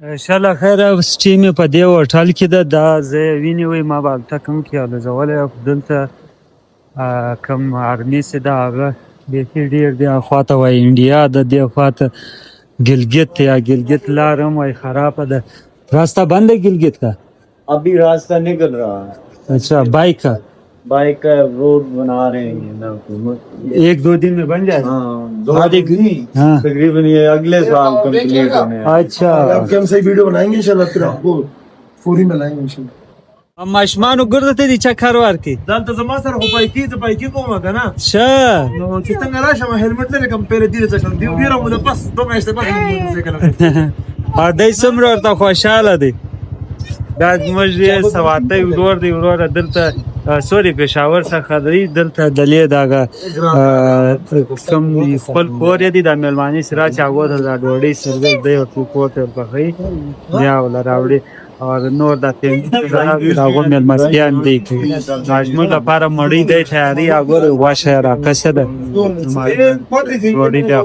انشاءالله خیر سټې مې په دې هوټل کې ده دا زه وینې وی ما به هلته کوم کې الوزولی دلته کوم ارمیس ده هغه بیخي ډېر دی هخوا ته وایي انډیا ده دې خوا ته ګلګت یا ګلګت لار هم وایي خرابه ده راستہ بند ہے ګلګت کا ابھی راستہ نکل رہا ہے اچھا بائک کا روڈ بنا رہے ہیں نا حکومت 1-2 दिन में बन जाए تقریباً یہ اگلے سال کمپلیٹ ہونے ہیں اچھا آپ کے ہم صحیح ویڈیو بنائیں گے انشاءاللہ پھر آپ کو فوری میں لائیں گے انشاءاللہ ماشومان وګرځته دي چا کار ورکړي دلته زما سره خو پایکي زه پایکي کوم که نه ښه نو چې څنګه راشم هیلمټ لرې کوم پهلې دې ته شم ډېره موده پس 2 میاشتې پس موټرسایکل دی څومره ورته خوشحاله دی دا زموږ یې سواتۍ ورور دی وروره دلته سوري پېښور څخه دی دلته دلې دغه کوم خپل کور یې دی دا میلمانې سره چې هغو ته دا ډوډۍ سروس دی ورته کور ته ورپخوي بیا وله راوړي او نور دا هغو میلمستیان دی کوي زموږ لپاره مړۍ دی تیاري هغو غوښه یې راکشه ده ډوډۍ بیا